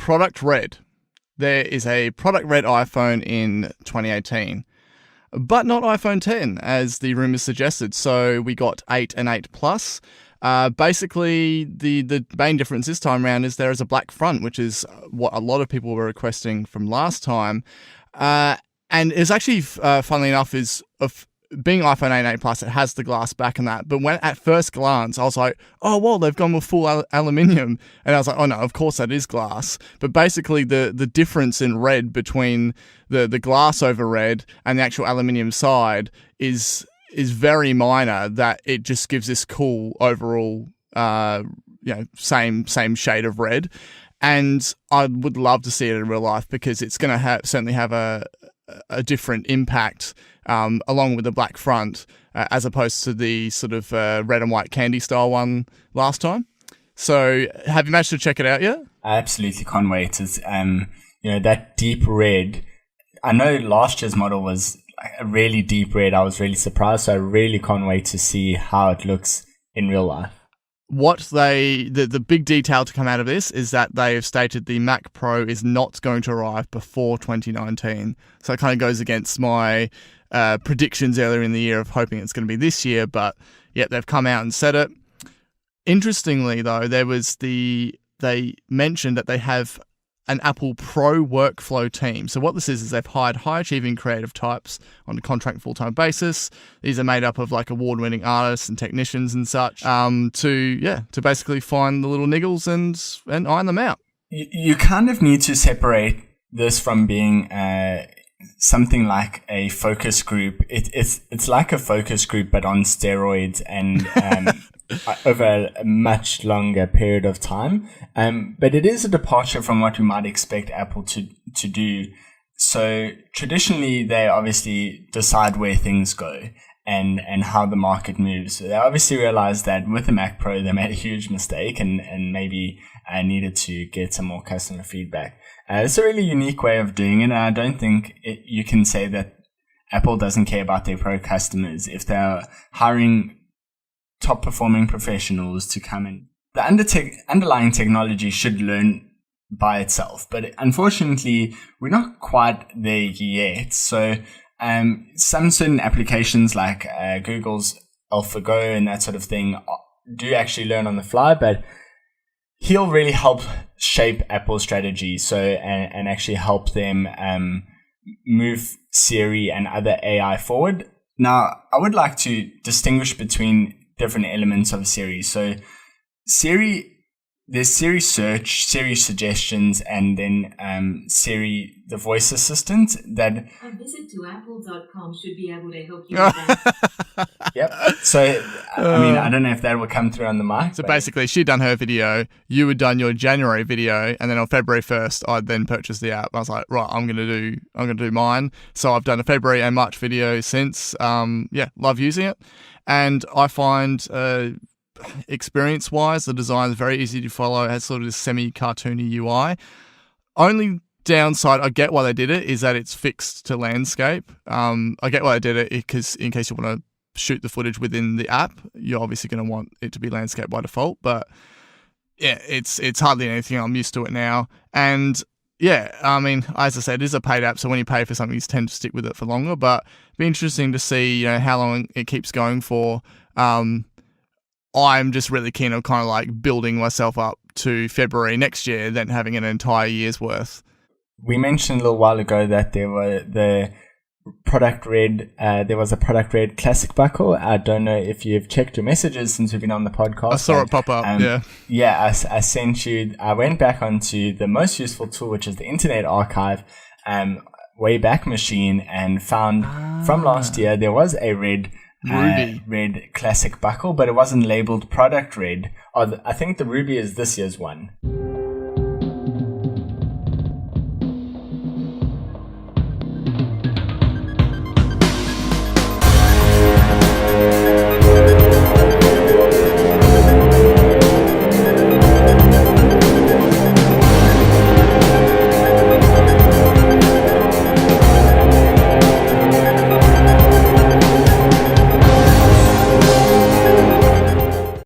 product red. There is a product red iPhone in 2018, but not iPhone 10, as the rumors suggested. So we got 8 and 8 Plus. Basically, the main difference this time around is there is a black front, which is what a lot of people were requesting from last time. And it's actually, funnily enough, being iPhone 8 and 8 Plus, it has the glass back and that. But when at first glance, I was like, oh, well, they've gone with full aluminium. And I was like, oh, no, of course that is glass. But basically, the difference in red between the glass over red and the actual aluminium side is very minor, that it just gives this cool overall, same shade of red. And I would love to see it in real life, because it's going to certainly have a different impact along with the black front, as opposed to the sort of red and white candy style one last time. So have you managed to check it out yet? I absolutely can't wait. It's, that deep red. I know last year's model was a really deep red. I was really surprised. So I really can't wait to see how it looks in real life. The big detail to come out of this is that they have stated the Mac Pro is not going to arrive before 2019. So it kind of goes against my predictions earlier in the year of hoping it's going to be this year, but yeah, they've come out and said it. Interestingly, though, they mentioned that they have an Apple Pro workflow team. So what this is they've hired high-achieving creative types on a contract full-time basis. These are made up of like award-winning artists and technicians and such, to basically find the little niggles and iron them out. You kind of need to separate this from being something like a focus group. It's like a focus group, but on steroids, and over a much longer period of time. But it is a departure from what we might expect Apple to do. So traditionally, they obviously decide where things go and how the market moves. So they obviously realized that with the Mac Pro, they made a huge mistake and maybe needed to get some more customer feedback. It's a really unique way of doing it. And I don't think you can say that Apple doesn't care about their Pro customers if they're hiring top performing professionals to come in. The underlying technology should learn by itself, but unfortunately we're not quite there yet. So some certain applications like Google's AlphaGo and that sort of thing do actually learn on the fly, but he'll really help shape Apple's strategy. So and actually help them move Siri and other AI forward. Now, I would like to distinguish between different elements of Siri. So there's Siri search, Siri suggestions, and then Siri, the voice assistant that a visit to apple.com should be able to help you with that. Yep. So, I don't know if that will come through on the mic. So basically, she'd done her video, you had done your January video, and then on February 1st, I'd then purchased the app. I was like, right, I'm gonna do mine. So I've done a February and March video since. Love using it, and I find experience-wise, the design is very easy to follow. It has sort of this semi-cartoony UI. Only downside, I get why they did it, is that it's fixed to landscape. I get why they did it, because in case you want to shoot the footage within the app, you're obviously going to want it to be landscape by default. But yeah, it's hardly anything. I'm used to it now. And yeah, as I said, it is a paid app, so when you pay for something, you tend to stick with it for longer. But it'd be interesting to see, how long it keeps going for. I'm just really keen on kind of like building myself up to February next year, then having an entire year's worth. We mentioned a little while ago that there was a product red classic buckle. I don't know if you've checked your messages since we've been on the podcast. I saw it pop up. Yeah, I sent you. I went back onto the most useful tool, which is the Internet Archive, Wayback Machine, and found from last year there was a red classic buckle, but it wasn't labeled product red. I think the Ruby is this year's one.